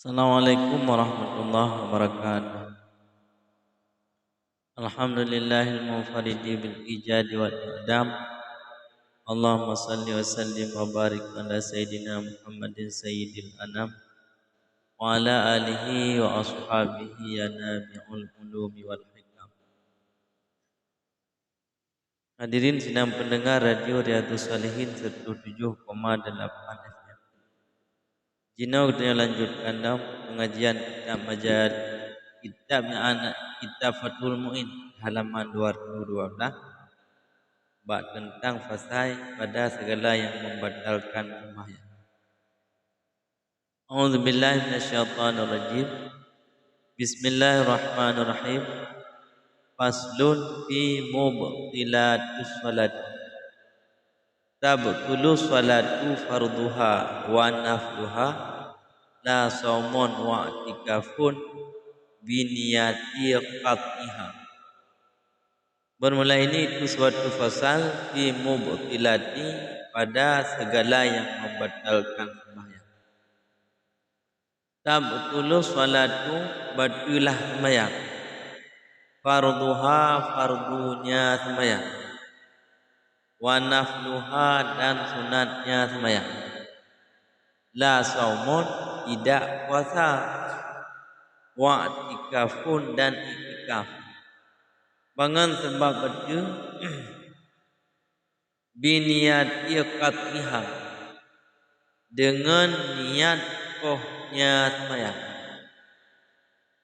Assalamualaikum warahmatullahi wabarakatuh. Alhamdulillahil munfaridi bil ijadi wal i'dam. Allahumma salli wa sallim wa barik ala sayyidina Muhammadin sayyidil anam wa ala alihi wa ashabihi ya nabi'ul ulumi wal hikam. Hadirin sidang pendengar Radio Riyadhus Shalihin 107,8 FM. Jina kita lanjutkan dalam pengajian kitab anak kitab Fathul Mu'in halaman 212 bab tentang fasai pada segala yang membatalkan sembahyang. A'udzubillahi minasyaitonirrajim. Bismillahirrahmanirrahim. Faslun fi mubtilatus salat. Tabtulu salatu farduha wa nafluha la saumun wa i'tikafun biniyati qat'iha. Bermula ini itu suatu fasal fi mubtilati pada segala yang membatalkan sembahyang. Tabtulu salatu batulah sembahyang. Farduha fardunya sembahyang. Wa nafluha dan sunatnya sembahyang. La saumun tidak puasa. Wa i'tikafun dan i'tikaf. Bangan sebab itu biniyati qat'iha dengan niat kohnya sembahyang.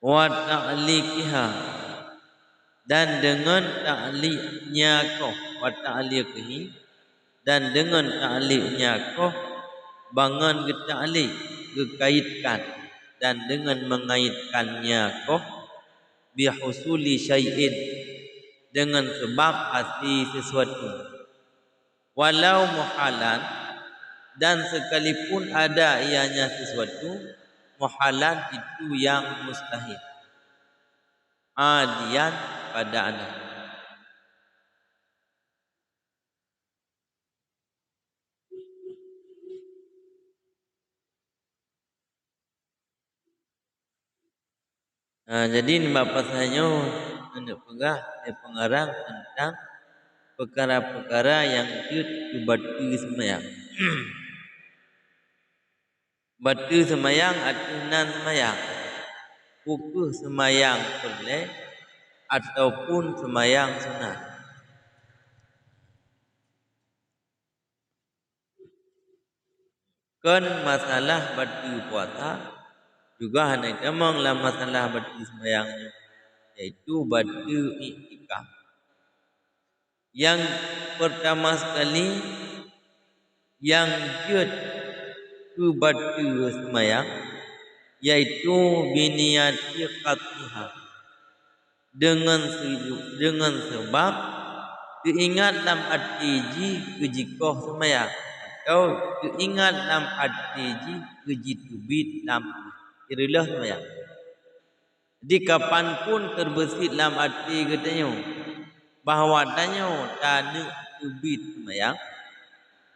Wa ta'liqiha dan dengan ta'liqnya koh, wa ta'liqihi dan dengan ta'liqnya koh bangan ke ta'liq kekaitkan dan dengan mengaitkannya koh bihusuli syai'in dengan sebab hati sesuatu walau muhalan dan sekalipun ada ianya sesuatu muhalan itu yang mustahil adian pada anak. Jadi ini bapak saya hendak pengarang tentang perkara-perkara yang batu semayang. Batu semayang atunan semayang. Pukul semayang boleh ataupun semayang sunat. Kan masalah batu puasa juga hanya demanglah masalah batu semayangnya, yaitu batu i'tikaf. Yang pertama sekali yang jud ke batu semayang yaitu biniyati qat'iha dengan sebab keingat dalam hati kejikoh semayang atau keingat dalam hati kejitubit dalam irilah semayang. Jadi kapanpun terbesit dalam hati katanya bahawa tanya tanda tubit semayang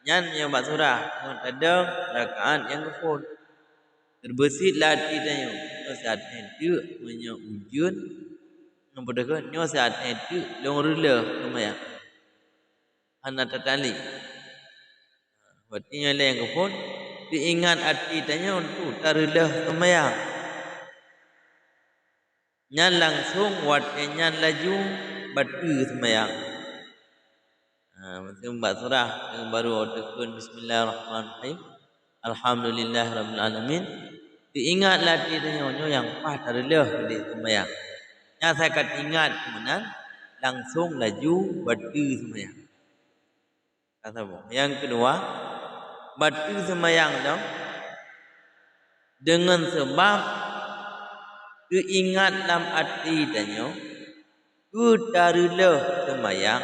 nyan yang bak surah ada rakaat yang kefun terbesitlah hati tanya saat itu punya ujun nampak kan nyo saat itu long rela semayang anak tatali berarti nyala yang kefun diingat hati tanya untuk tarela semayang nyan langsung watnya laju batu semayang. Macam Mbak Surah yang baru tekun bismillahirrahmanirrahim. Alhamdulillahirabbil alamin. Diingatlah dirinya yang pas adalah di sembahyang. Yang saya akan ingat kemudian langsung laju batu sembahyang. Kata bu. Yang kedua, batu sembahyang dong dengan sebab keingat dalam hati tanya kudarilah sembahyang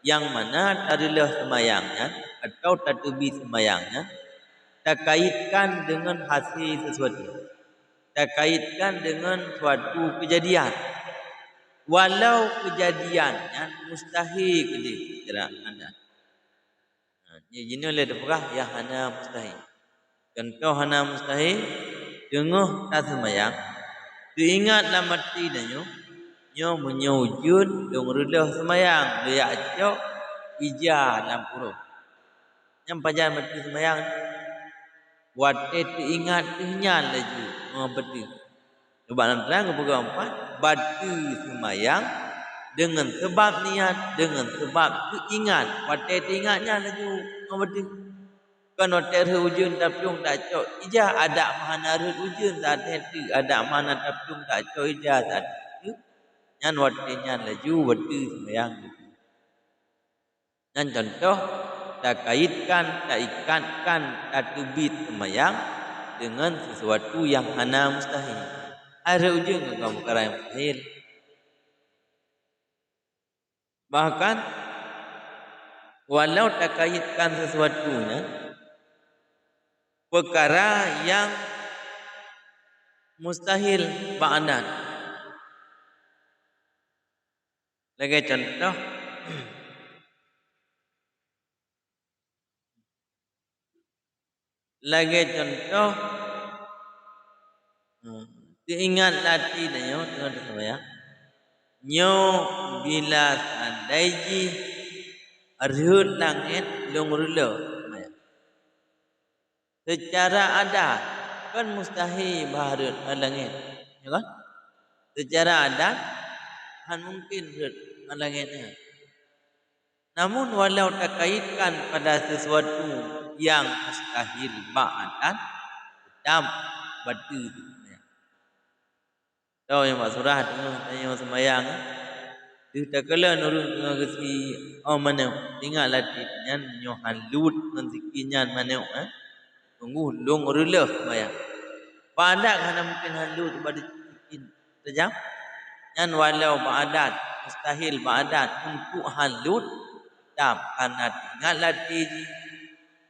yang mana tarilah semayangnya atau tatubi semayangnya tak kaitkan dengan hasil sesuatu, tak kaitkan dengan suatu kejadian walau kejadiannya mustahil kira anda. Ini oleh dapurah ya hana mustahil. Contoh hana mustahil dengoh tak semayang diingat dalam hati nyo menyujud dong redah semayang dia acok ija dalam urut yang pajan mati semayang wate diingat dinyal laju betul coba dalam terang ke-4 batu semayang dengan sebab niat dengan sebab keingat wate diingatnya laju betul kan hotel hujun tapung tak cok ija ada mana hujun tak ada mana tapung tak cok ija tak nyan watenya laju wadu sembahyang nyan contoh tak kaitkan tak ikatkan tak tubit sembahyang dengan sesuatu yang hana mustahil ada ujung kamu perkara yang mustahil bahkan walau tak kaitkan sesuatunya perkara yang mustahil ba'dan. Lagi contoh diingat lati nyo tengok ya nyo bila sandaiji arhut langit lungrula secara adat kan mustahil baharut langit ya kan secara adat kan mungkin langitnya namun walau tak kaitkan pada sesuatu yang mustahil ba'dan tetap batu tahu yang surah tengah sembahyang dia tak kala nurun tengah kesi mana tinggal latih nyo halut dengan zikinya mana tunggu long relah sembahyang padak hana mungkin halut pada zikin sejam nyan walau ba'dan mustahil ba'dan untuk halut tak karena ingat latih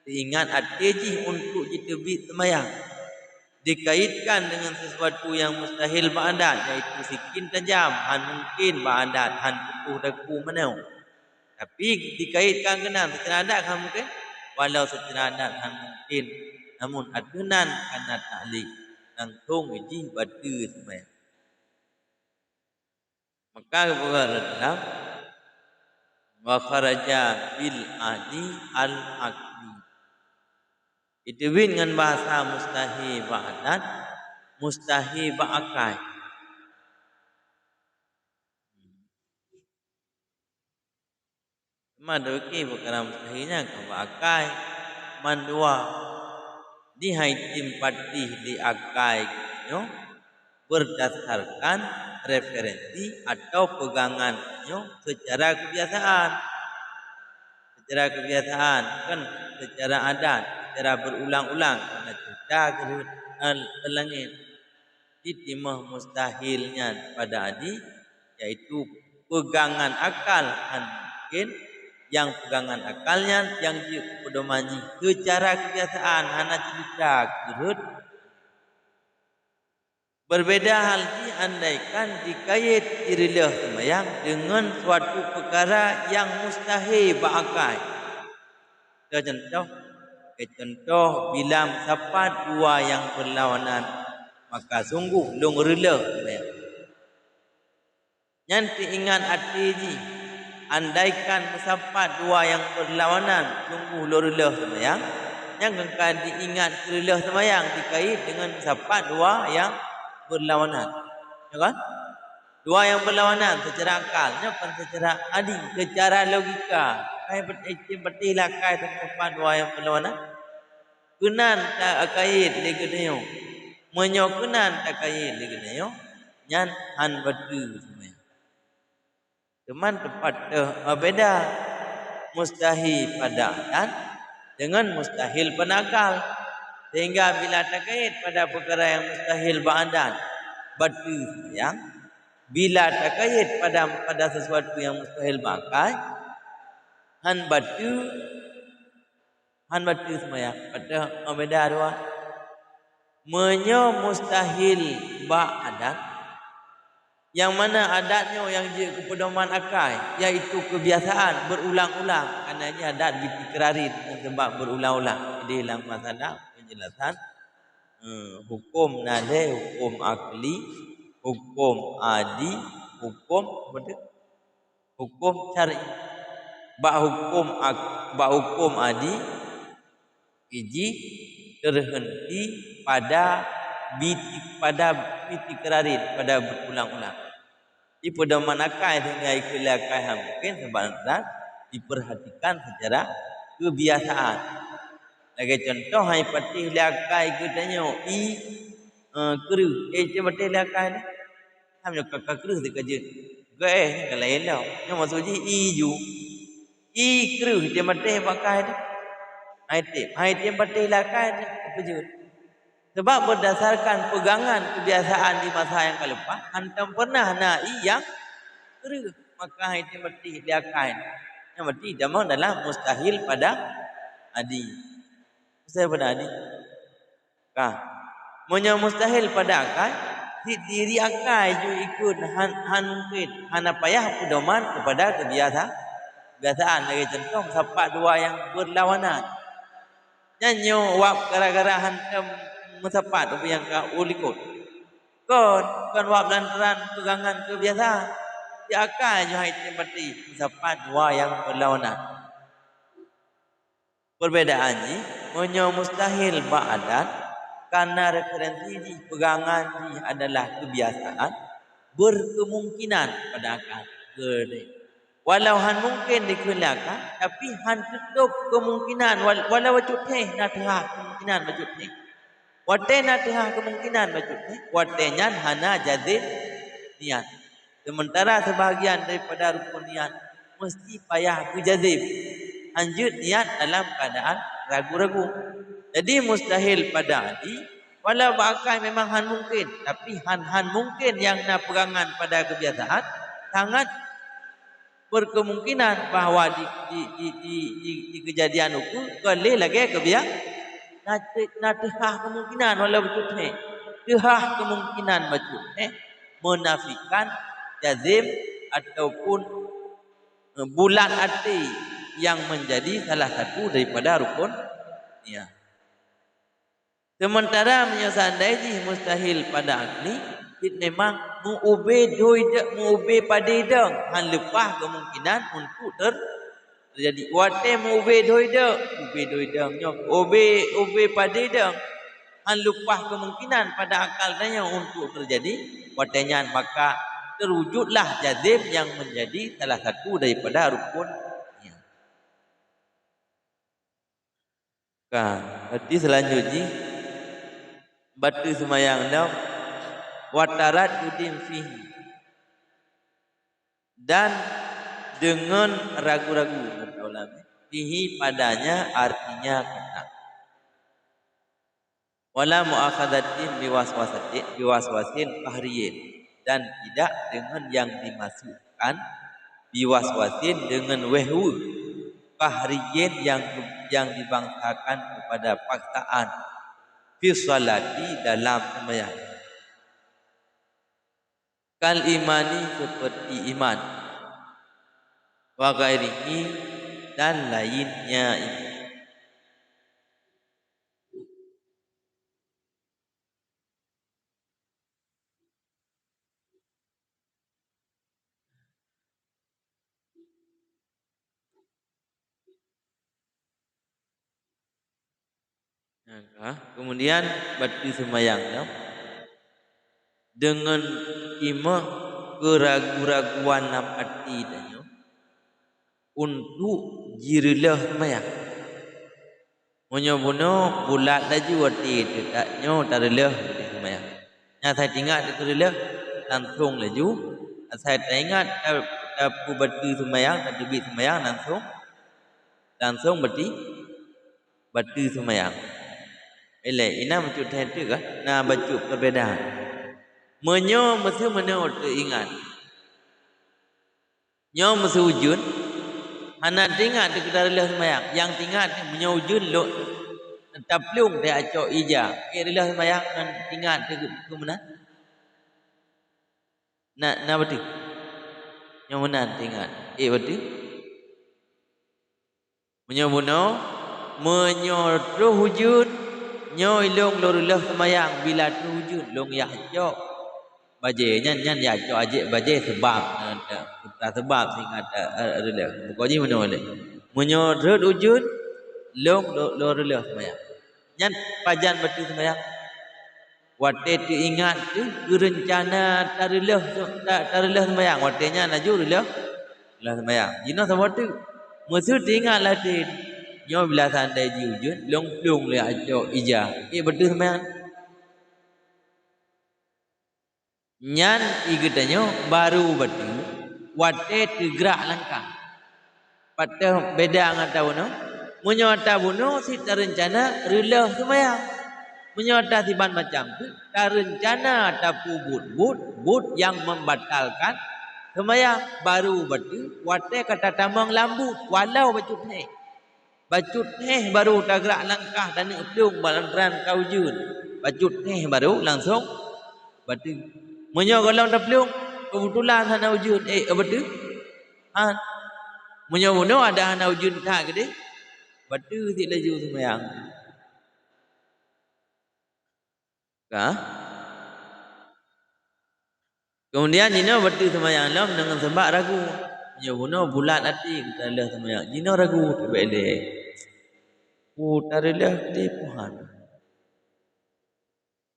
diingat atiji untuk ditebit sembahyang dikaitkan dengan sesuatu yang mustahil ba'dan iaitu sikin tajam han mungkin ba'dan han tubuh daku menau tapi dikaitkan kena secara adat kan mungkin walau secara adat han mungkin namun adunan karena ta'liq langsung uji batu sembahyang maka dalam wa kharaja bil adi al aqli itu dengan bahasa mustahil ba'dan mustahil ba'akai madoki perkara mustahilnya ke ba'akai mandua di haitim patih di akai nyo berdasarkan referensi atau pegangannya secara kebiasaan kan secara adat secara berulang-ulang karena kita gerut langit ditimah mustahilnya pada adi yaitu pegangan akal mungkin yang pegangan akalnya yang dipedomani secara kebiasaan hana cerita gerut berbeda halnya andaikan dikait irilah sembahyang dengan suatu perkara yang mustahil ba'akai. Contoh bila mendapat dua yang berlawanan maka sungguh long rela sembahyang. Nanti ingat hati andaikan mendapat dua yang berlawanan sungguh long rela sembahyang. Yang akan diingat rela sembahyang dikait dengan mendapat dua yang berlawanan, ya kan? Dua yang berlawanan secara akalnya bukan secara adi, secara logika. Kai berarti lah kai tempat dua yang berlawanan. Kenan tak kait legeneo. Menyo kenan tak kait legeneo. Nyan han batu semua. Teman tempat beda mustahil pada dan dengan mustahil penakal. Sehingga bila terkait pada perkara yang mustahil ba'dan batu yang bila terkait pada sesuatu yang mustahil ba'kai han batu semua pada beda dua menyo mustahil ba'dan yang mana adatnya yang je kepedoman akai iaitu kebiasaan berulang-ulang karenanya adat ditikrari dengan sebab berulang-ulang jadi dalam masalah penjelasan hukum nade, hukum akli, hukum adi, hukum apa tu? Hukum syar'i. Bak hukum adi iji terhenti pada biti kerarin pada berulang-ulang. Di pedoman akai dengan ikut akai mungkin sebenarnya diperhatikan secara kebiasaan. Lagi contoh hai patih lakai katanya kru je patih lakai ni. Hamnya kakak kru dekat je. Gaeh ni kalau elok. Yang maksud je ju. Kru je patih pakai ni. Hai tim patih lakai ni apa je. Sebab berdasarkan pegangan kebiasaan di masa yang lepas, hantam pernah nak yang kru maka hai tim patih lakai ni. Yang berarti dalam mustahil pada adi. Mustahil pada adi. Monya mustahil pada akal, diri akal ju ikut han mungkin. Han payah pedoman kepada kebiasaan. Lagi contoh sapat dua yang berlawanan. Nyanyo wap gara-gara hantam mesapat apa yang ka ulikut. Kon wap lantaran pegangan kebiasaan. Di akal ju hai tempati sapat dua yang berlawanan. Perbedaannya, monya mustahil ba'adat karena referensi di pegangan di adalah kebiasaan berkemungkinan pada akal. Walau han mungkin dikenakan, tapi han tutup kemungkinan walau wajud teh nak terah kemungkinan wajud teh. Wate nak terah kemungkinan wajud teh, watenya hana jazid niat. Sementara sebahagian daripada rukun niat mesti payah kujazib. Anjut niat dalam keadaan ragu-ragu. Jadi mustahil pada adi, walau bakal memang han mungkin, tapi han mungkin yang nak pegangan pada kebiasaan sangat berkemungkinan bahawa di kejadian itu boleh lagi kebiasaan nak tehah kemungkinan walau betul ni. Tehah kemungkinan betul ni menafikan jazim ataupun bulat hati yang menjadi salah satu daripada rukun niat. Sementara menyesandai mustahil pada akli, it memang mengubah pada idang han lepas kemungkinan untuk terjadi. Wate mengubah doidang ubah pada idang han lepas kemungkinan pada akal tanya untuk terjadi. Watenya maka terwujudlah jazim yang menjadi salah satu daripada rukun. Berarti selanjutnya batu semayang dah watarat udin fihi dan dengan ragu-ragu kata ulama fihi padanya artinya kata wala muakhadatin biwaswasin fahriyin dan tidak dengan yang dimasukkan biwaswasin dengan wahwu fahriyin yang dibangsakan kepada paksaan fi salati dalam sembahyang. Kal imani seperti iman wa ghairihi dan lainnya iman. Kemudian batu sembahyang dengan imah keraguan nam arti dan untuk jirilah sembahyang. Menyobono bulat laju arti taknya tarilah sembahyang. Yang saya ingat tarilah langsung laju. Saya tak ingat aku batu sembahyang dan debit sembahyang langsung batu sembahyang. Ina macam tu kah? Nah baca perbedaan. Menyo mesti menurut ingat. Nyo mesti wujud. Hana ingat di kedarilah sembahyang. Yang tinggal menyo wujud lo taplung dia acok ija. Kedarilah sembahyang dan ingat ke mana? Nak betul. Yang mana ingat? Betul. Menyo buno menyo wujud nyo ilung loruleh semayang bila tu wujud long ya cok baje nyan ya cok aje baje sebab sebab sing ada releh pokoknya mana le menyo rut wujud long loruleh semayang nyan pajan betul semayang wate tu ingat tu rencana taruleh semayang watenya naju releh lah semayang jino sama tu musuh ingat lah tu nyo bila sandai ji wujud long plung le ajo ija betul semayang nyan igatanyo baru betul wate tu gerak langkah pada beda dengan tahu no munyo tabuno si terencana releh semayang munyo siban macam tu terencana tapu but yang membatalkan semayang baru betul wate kata tamang lambu walau bacut baru tagrak langkah dan upung balandran kaujun bacut baru langsung betul munyo golong taplung kebetulan hana ujun betul munyo buno ada hana ujun tak gede betul si laju semayang kah kemudian jino betul semayang lam dengan sebab ragu munyo buno bulat hati kita lah semayang jino ragu bele tarilah di Tuhan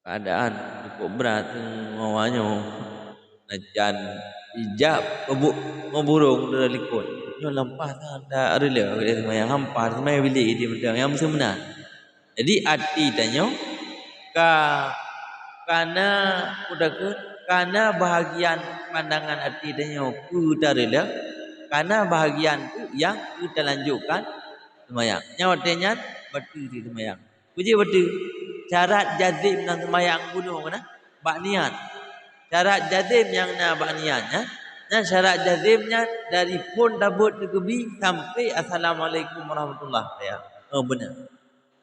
keadaan cukup berat ngawanya najan ijab memburung dari likut nyo lampah tak rela dia semayang hampar semayang bilik dia bedang yang sebenar jadi hati tanya karena karena bahagian pandangan hati tanya kita rela karena bahagian tu yang kita lanjutkan semayang nyawatnya betul di semayang puji betul syarat jazim dan semayang bunuh mana bak niat syarat jazim yang na bak niatnya dan syarat jazimnya dari pun dabut kebi sampai assalamualaikum warahmatullahi wabarakatuh benar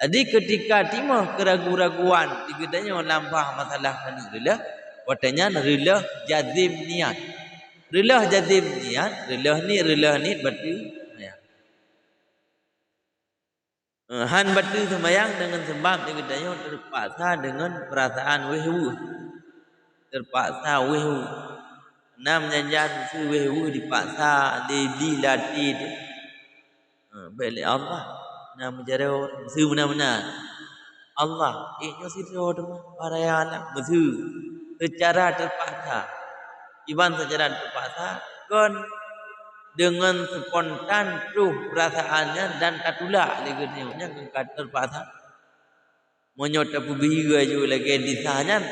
jadi ketika timah keraguan-raguan digedanya lampah masalah kanila watanya rilah jazim niat rilah jazim niat rilah ni betul han betul semayang dengan sebab digedanya terpaksa dengan perasaan wehwu terpaksa wehwu nam nyanjan su wehwu dipaksa dilatih beli Allah nam jaro su benar-benar Allah nyo sido parayana besu secara terpaksa iban secara terpaksa kon dengan spontan tuh perasaannya dan katulak legenya terpaksa menyota pubiga juga lagi disahnya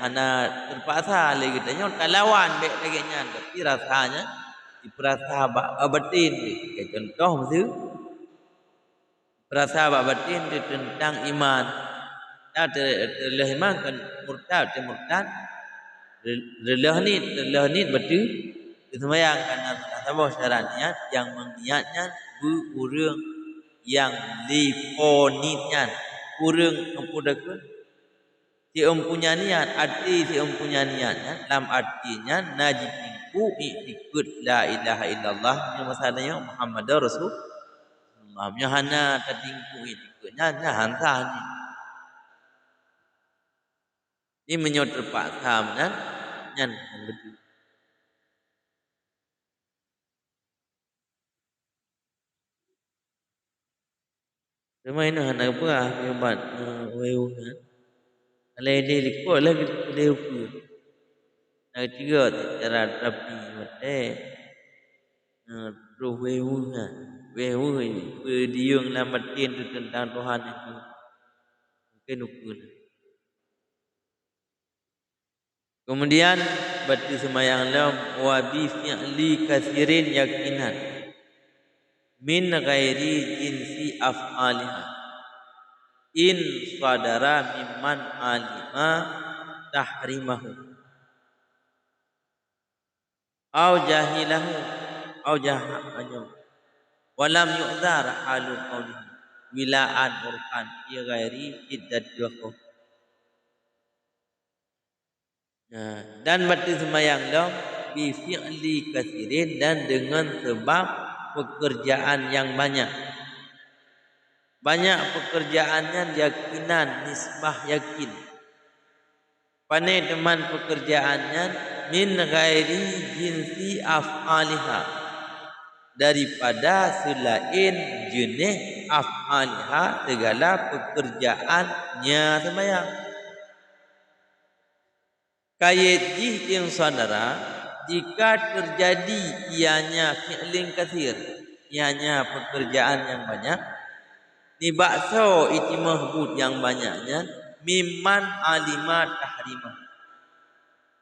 hana terpaksa legenya kalawan bek legenya tapi rasanya diperasa batin contoh tu perasa batin itu tentang iman terleh iman kan murtad relah ni betul semayang karena sabah syarat niat yang meniatnya urang yang liponitnya urang empudakeun si empunya niat arti si empunya niatnya dalam artinya najibku ikut la ilaha illallah yang masalahnya Muhammadur Rasulullah nya hana tadingku ikutnya hansa ni ini menyot terpaksa benar nyan betul Ramai nak apa yang buat weu kan. Kalau dia likut lagi dia ukur. Nak tiga cara terapi mate. Roh weu kan. Weu ini dia yang matin tu tentang Tuhan itu. Mungkin ukur. Kemudian batu semayang lam wa bi fi'li katsirin yakinan min ghairi jinsi af'aliha in sadara mimman alima tahrimahu au jahilahu au jahalahu walam yu'zar halu qawlihi wilaan urkan ya ghairi iddat yuquf. Dan batu semayang lam bi fi'li katsirin dan dengan sebab pekerjaan yang banyak banyak pekerjaannya yakinan nisbah yakin. Pandai teman pekerjaannya min ghairi jinsi af'aliha, daripada selain jenis af'aliha segala pekerjaannya sembahyang. Kayat yang saudara, jika terjadi ianya fi'lin kathir, ianya pekerjaan yang banyak, ni bakso iti mahbud yang banyaknya, mimman alima tahrimah,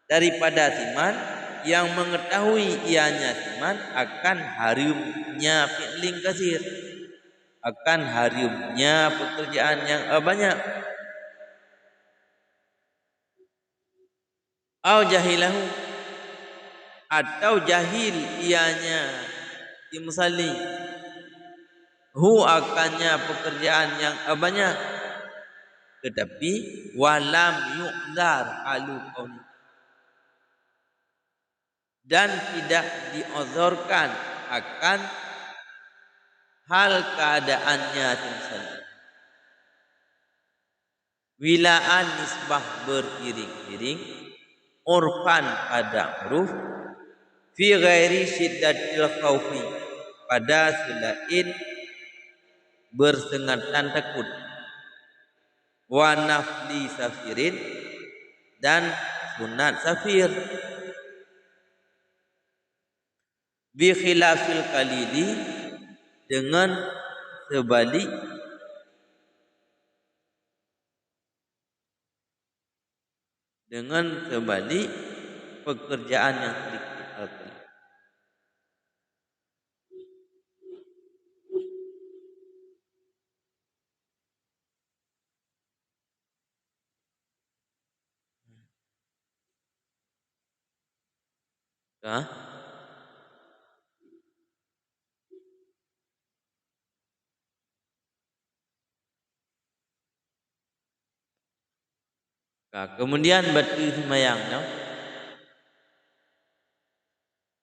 daripada siman yang mengetahui ianya siman akan harimnya fi'lin kathir, akan harimnya pekerjaan yang banyak. Au jahilahu, atau jahil ianya imsali hu akannya pekerjaan yang banyak, tetapi walam yu'dzar alu qauli, dan tidak diuzurkan akan hal keadaannya imsali. Wilaan nisbah beriring-iring, urfan pada huruf, fi ghairi syiddatil khaufi, pada selain bersengatan takut, wa nafli safirin, dan sunat safir, bi khilafil qalili, dengan sebalik pekerjaan yang sedikit al-qalil. Kemudian batu sembahyang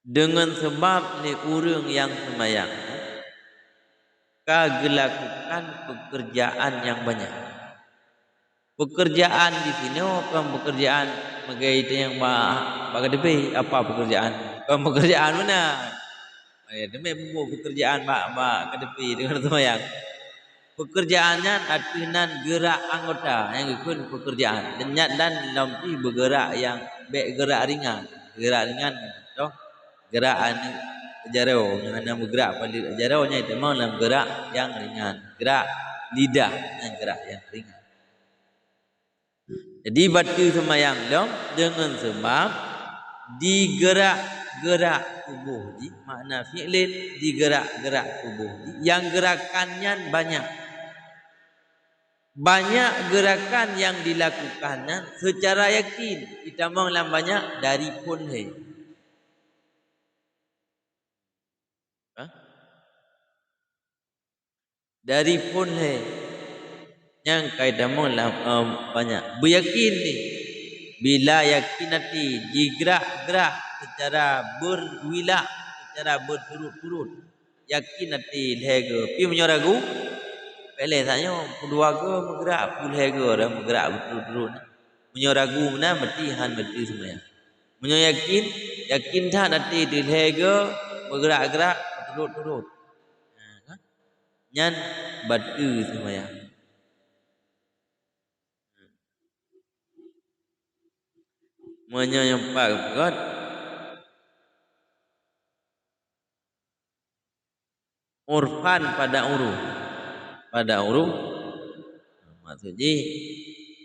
dengan sebab ni urang yang sembahyang kagelakukan pekerjaan yang banyak. Pekerjaan di sini bukan pekerjaan sebagai yang bak depe, apa pekerjaan? Bukan pekerjaan mana? Demi pekerjaan bak depe dengan sembahyang. Pekerjaannya atunan gerak anggota yang ikut pekerjaan, dan lampi bergerak yang gerak ringan, contoh gerak jarau, yang ada bergerak pada jaraunya itu mau dalam gerak yang ringan, gerak lidah yang gerak yang ringan. Jadi batu sembahyang dengan sebab digerak-gerak tubuh, makna fi'lin digerak-gerak tubuh yang gerakannya banyak gerakan yang dilakukannya secara yakin, kita mau dalam banyak dari pun dari pun yang kaidah mau dalam banyak beryakin ni, bila yakin nanti digerak-gerak secara berwila, secara berturut-turut, yakin nanti lehega pi menyoragu pele tanya kedua ke bergerak lehega dah bergerak berturut-turut, menyoragu mana mesti han mesti semuanya, yakin dah nanti di lehega bergerak-gerak berturut-turut, nyan batu semuanya. Menyempak God urfan pada uruf maksudnya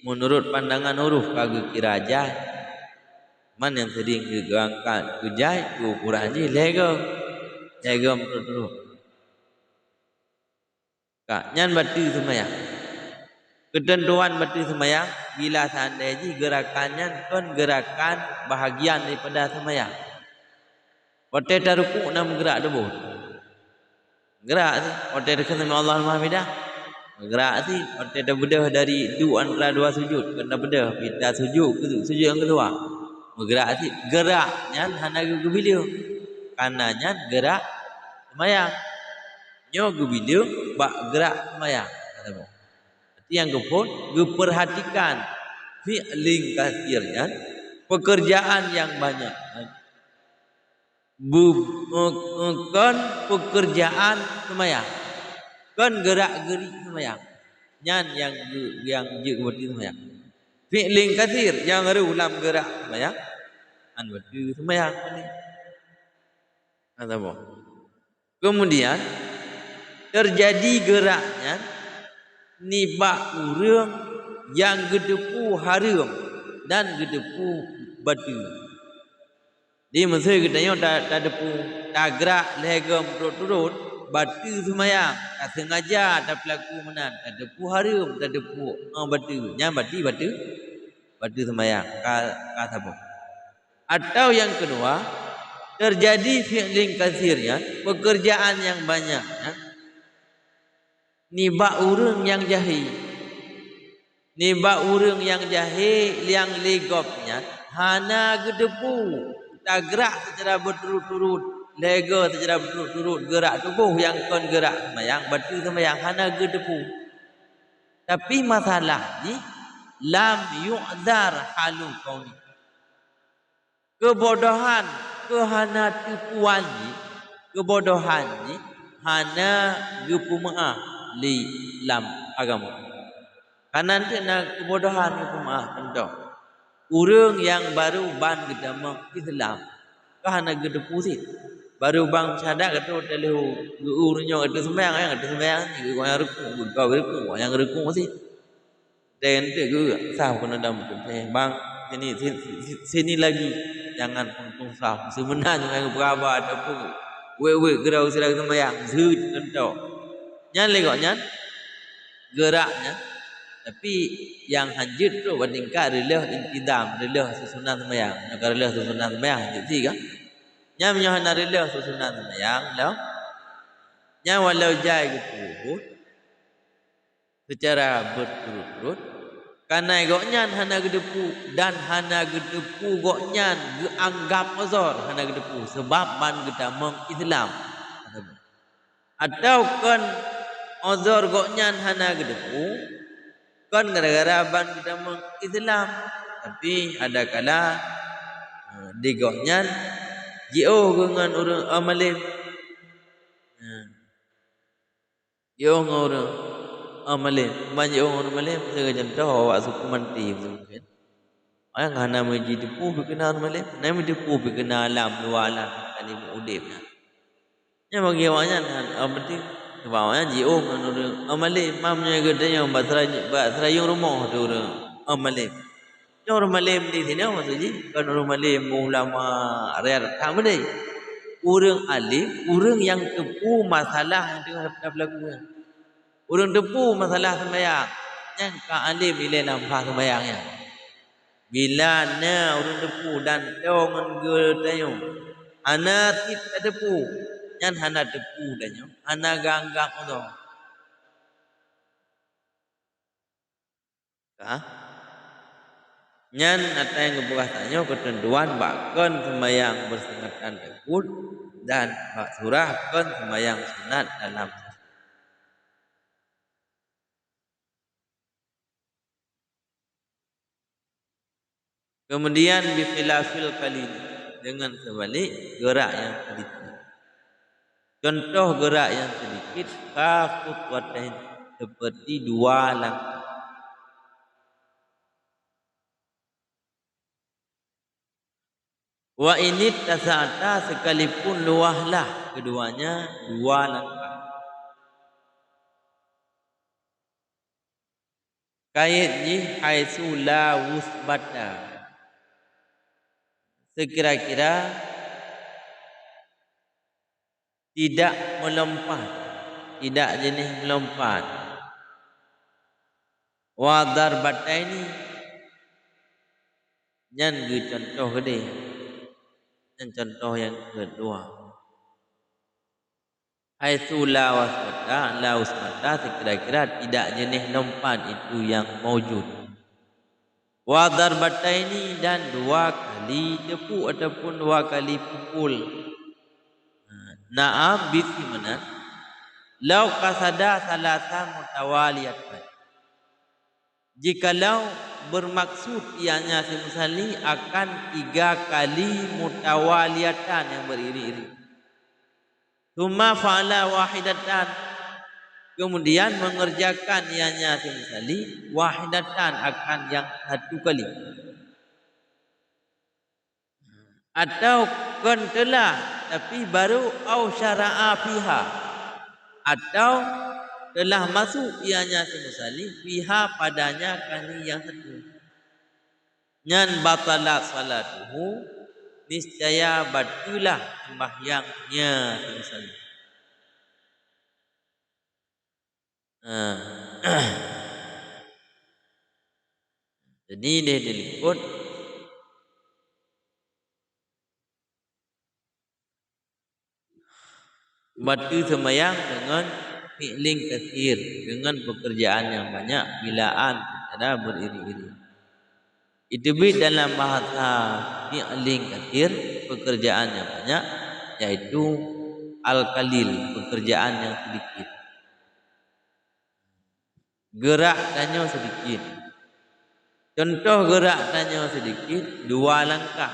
menurut pandangan uruf kagak kiraja man yang sering digangkat kujai ukuran je lego menurut kak nyan batu sembahyang, ketentuan batu sembahyang bila seandainya gerakannya kan gerakan bahagian daripada sembahyang. Otak taruku nak gerak debur. Gerak sih, otak dekat sama Allah Al-Mahmidah. Gerak sih, otak dah bedah dari antara dua sujud. Kena bedah, kita sujud yang kedua. Bergerak sih, geraknya hanya gubilu. Kananya gerak sembahyang. Nyo gubilu bak gerak sembahyang. Yang kepun perhatikan fi'lin katsirnya pekerjaan yang banyak. Bukan pekerjaan semayang. Kan gerak-gerik semayang. Nyan yang berarti semayang. Fi'lin katsir yang ada ulam gerak semayang. An berarti semayang ni. Kata apa? Kemudian terjadi geraknya nibak urang yang gedepu harum dan gedepu batu. Di masa kita tak depu tak gerak legam turut-turut batu semayang tak sengaja tak pelaku menan tak depu harum tak depu batu nya batu semayang kata apa? Atau yang kedua terjadi fi'lin katsirnya pekerjaan yang banyak nibak urang yang jahil. Nibak urang yang jahil yang legopnya hana gedepu tak gerak secara berturut-turut lega secara berturut-turut gerak tubuh yang kon gerak semayang batu semayang hana gedepu. Tapi masalah ni lam yu'dzar halu qauli. Kebodohan kehana tipuan ni kebodohan ni hana gepumaah li lam agama. Kanan tu nak kebodohan gepumaah contoh. Urang yang baru ban gedamang Islam kahana gedepu sih. Baru bang syahadat kata telu urunyo kata sembahyang ni yang ruku kau ruku yang ruku sih. Dan tu ke sah kena dalam bang sini lagi jangan untung sah sebenarnya dengan berapa ataupun we gerau sila sembahyang zut contoh. Nyan legoknya geraknya tapi yang hanjut tu bandingkan relah intidam relah susunan sembahyang. Nak relah susunan sembahyang jadi kan? Nya menyohana relah susunan sembahyang lau. Nya walau jai gitu secara berturut-turut karena goknyan hana gedepu dan hana gedepu goknyan geanggap azar hana gedepu sebab ban gedamang Islam. Atau kan azar goknyan hana gedepu kan gara-gara ban gedamang Islam tapi ada kala di goknyan jio dengan orang amalim jio dengan orang amalim banyak orang amalim saya contoh awak suku manti mungkin orang hana meji depu berkenal amalim nama depu berkenal alam luar alam kali udip nya bagi awaknya penting sebab awaknya jio dengan orang amalim mamnya gedenya basrayung rumah tu orang amalim orang malim di sini maksudnya kan orang malim ulama rare tak benda orang alim orang yang tepu masalah yang tengah berlaku. Orang tepu masalah sembahyang yang ka alim bila nampak sembahyangnya bila na orang tepu dan dongan gerdayo ana tidak tepu yang hana tepu danyo hana ganggap tu nyan atau yang ngebukatannya ketentuan bahkan sembahyang bersengatan tekut dan bak surah kan sembahyang sunat dalam. Kemudian bifilafil kali dengan sebalik gerak yang sedikit. Contoh gerak yang sedikit kafut watain seperti dua langkah. Wa ini tasata sekalipun luahlah keduanya dua langkah. Kaitnya haitsu la wusbata. Sekira-kira tidak melompat, tidak jenis melompat. Wa darbataini nyan ge contoh gede. Dan contoh yang kedua haitsu la wasbata sekira-kira tidak jenis lompat itu yang maujud. Wa darbataini dan dua kali tepu ataupun dua kali pukul. Na'am bisi mana Lau kasada salasa mutawaliyatan. Jikalau bermaksud ianya si musalli akan 3 kali mutawaliyatan yang beriri-iri. Tsumma fa'ala wahidatan. Kemudian mengerjakan ianya si musalli wahidatan akan yang 1 kali. Atau kentelah tapi baru au syara'a fiha. Atau telah masuk ianya si musalli fiha padanya kali yang 1. Nyan batalat salatuhu, niscaya batulah sembahyangnya si musalli. Jadi dia diliput batu sembahyang dengan fi'lin katsir, dengan pekerjaan yang banyak, bilaan ada beriri-iri. Itu dalam bahasa fi'lin katsir, pekerjaan yang banyak, yaitu al-qalil, pekerjaan yang sedikit. Gerak tanya sedikit. Contoh gerak tanya sedikit, 2 langkah.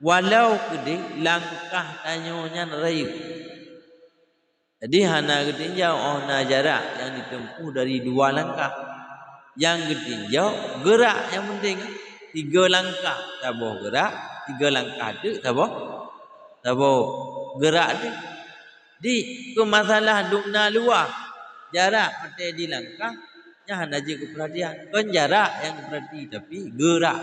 Walau gede langkah tanyonya rayu. Jadi hana getinjau na jarak yang ditempuh dari 2 langkah. Yang getinjau gerak yang penting 3 langkah taboh gerak, 3 langkah tu taboh gerak tu. Di ke masalah dukna luar jarak mate di langkah nya hana je keperhatian. Kan jarak yang berarti tapi gerak.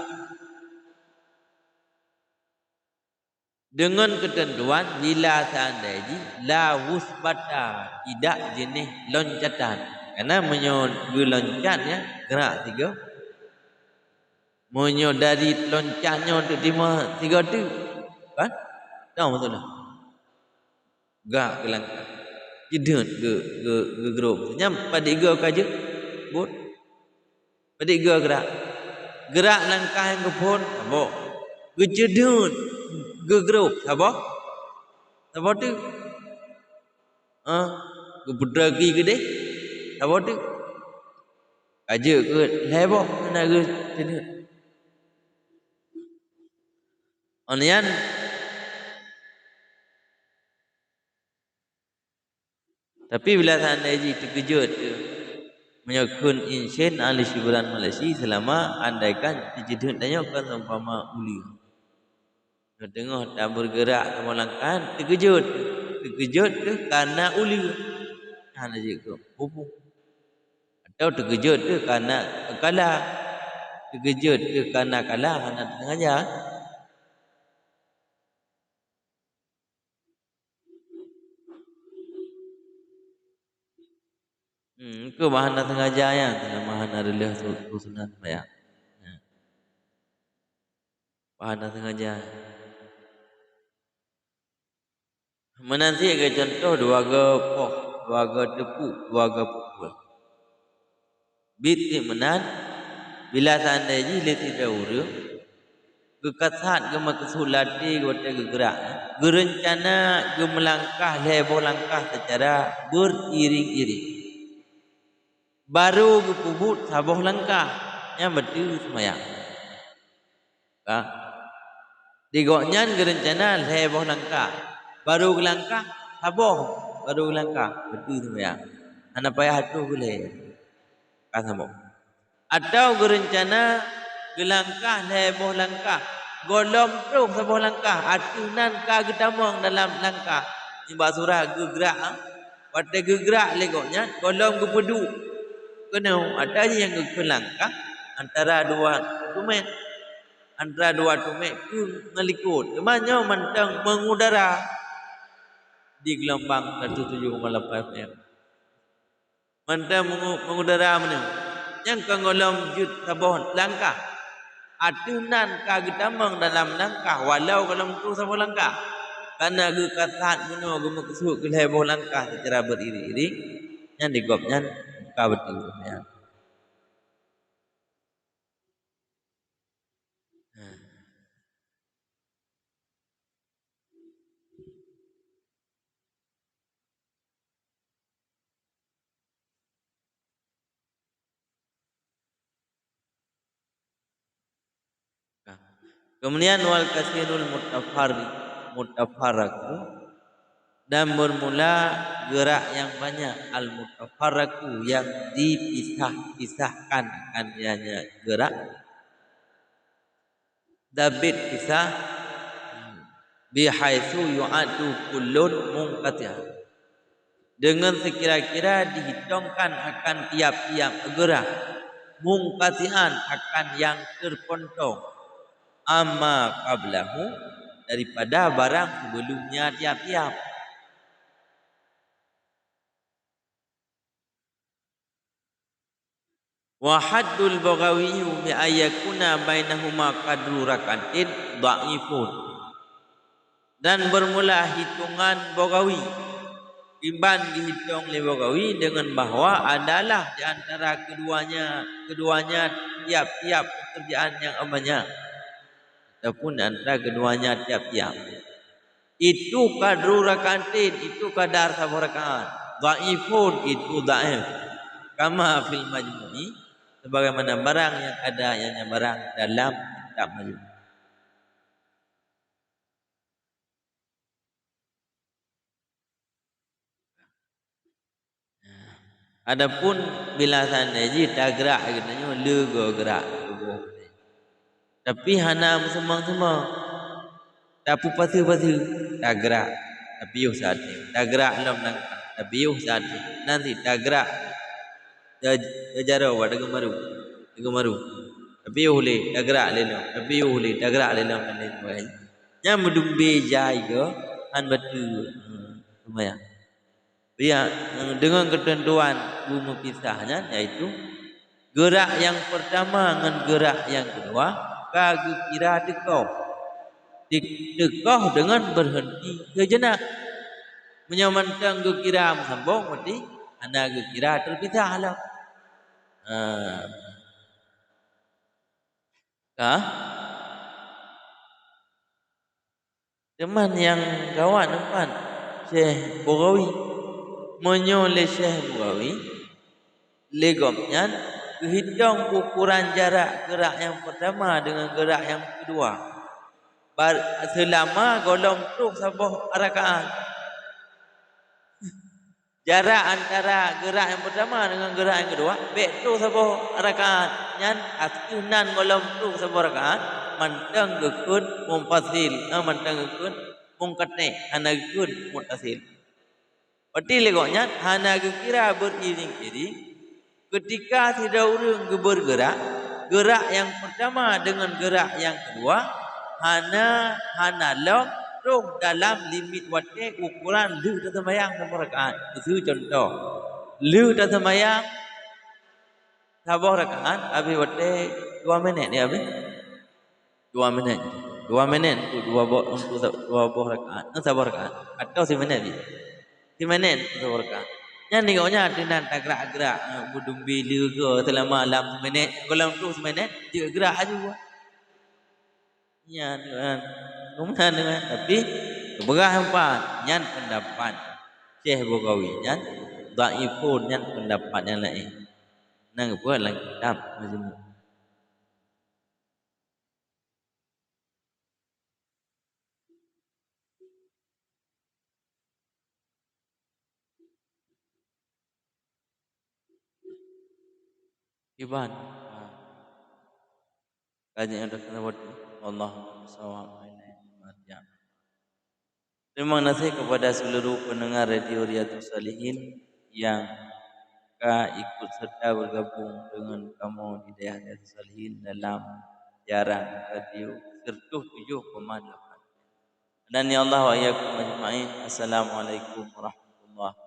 Dengan ketentuan bila seandainya la wusbata, tidak jenis loncatan. Karena meloncat ya gerak 3. Menyo dari loncatnya untuk 3 tu kan? Tahu betul tak? Gerak ke langkah. Jedut ke grup. Nya pada 3 kaje but. Pada 3 gerak. Gerak langkah yang kepun apa? Gejedut ke grup apa? Apa tu? Ke pedagi ke deh? Apa tu? Kaje ke lebo nak ke jedut. Onian tapi bila seandainya terkejut tu menyakun insyin ahli syuburan Malaysia selama andaikan terkejut tanya kan seumpama uli. Tengok tak bergerak sama langkah terkejut tu karena uli. Hana je ke pupu. Atau terkejut tu karena kalah. Terkejut tu karena kalah hana sengaja. Ke bahana sengaja ya, dalam bahana relih sunat ya. Bahana sengaja. Menanti ke contoh 2 poh, 2 tepuk, 2 pukul. Biti menan bila seandainya leti daurang kekasat ke makesulati ke gerak gerencana ke melangkah lebo langkah secara beriring-iring. Baru ke pubut sabuh langkah yang betul semayang. Digoknya gerencana lebo langkah. Baru ke langkah sabuh baru ke langkah betul semayang. Hana payah tu boleh. Sabuh. Atau gerencana gelangkah lebo langkah golom terus sabuh langkah atunan ka getamong dalam langkah nyembah surah gegerak pada gegerak legoknya golom gepedu kena ada yang ke langkah antara 2 tumet tu ngelikut kemana mentang mengudara di gelombang 107,8 FM mentang mengudara mana yang kengolom jut sabuh langkah atunan kagetamang dalam langkah walau kalau tu sabuh langkah karena gekasat guna guna kesuk ke lebo langkah secara beriring-iring yang digopnya ka betul ya. Kemudian wal kasirul mutafarraku, dan bermula gerak yang banyak, al mutafarraku yang dipisah-pisahkan, kan gerak dabit pisah, bihaitsu yu'adu kullun munqati'an, dengan sekira-kira dihitungkan akan tiap-tiap gerak, munqati'an akan yang terpontong, amma qablahu daripada barang sebelumnya tiap-tiap. Wa haddul baghawi bi ayyakuna bainahuma qadru rakatin dhaifun, dan bermula hitungan Bagawi, Imban dihitung oleh Bagawi dengan bahawa adalah di antara keduanya tiap-tiap pekerjaan yang banyak, ataupun antara keduanya tiap-tiap itu kadru rakatin, itu kadar satu rakaat, dhaifun itu dhaif, kama fil majmu'i, sebagaimana barang yang ada yang barang dalam kitab majmu'. Adapun bila sanaji tak gerak katanya lega gerak tubuh. Tapi hana semang-semang. Tapi pasti tak gerak. Tapi yuh saat ni. Tak gerak dalam nang. Tapi yuh saat ni. Nanti tak gerak. Jara awak dengan maru. Tapi yuh boleh tak gerak dalam. Tapi yuh boleh tak gerak dalam dan lain sebagainya. Yang mendumbe jai ke han batu. Lumayan. Ya, dengan ketentuan bumi pisahnya, yaitu gerak yang pertama dengan gerak yang kedua kagak kira dekoh dengan berhenti sejenak, menyamantang kira sambung berarti anda kira terpisah lah. Teman yang kawan depan Syekh Bagawi menyoleh Syekh Bagawi legomnya hitung ukuran jarak gerak yang pertama dengan gerak yang kedua selama golong tu sebuah rakaat. Jarak antara gerak yang pertama dengan gerak yang kedua bet tu sebuah rakaat, nyan askunan golong tu sebuah rakaat mantang gekun mumpasil, mantang gekun mungkatne hana gekun mutasil. Berarti legoknya hana kira beriring-iring ketika tidak urang bergerak, gerak yang pertama dengan gerak yang kedua hana long rung dalam limit waktu ukuran lu dan sembahyang satu rakaat. Itu contoh. Lu dan sembahyang satu rakaat habis waktu 2 minit dia habis. 2 minit. 2 minit untuk dua rakaat. Satu rakaat atau 1 minit habis. 1 minit satu rakaat. Yang tengoknya dengan tak gerak-gerak budung bila ke selama 1 minit, kalau tu 1 minit dia gerak juga. Ya dengan kemudian dengan tapi keberah empat nyan pendapat Syekh Bagawi nyan dhaifun nyan pendapat yang lain. Nang apa dalam kitab Majmu'. Iban. Kajian yang tersebut Allah SWT. Terima kasih kepada seluruh pendengar Radio Riyadhus Shalihin yang ikut serta bergabung dengan kamu di daerah Riyadhus Shalihin dalam siaran radio 107,8. Dan ya Allah wa iyyakum ajma'in. Assalamualaikum warahmatullahi wabarakatuh.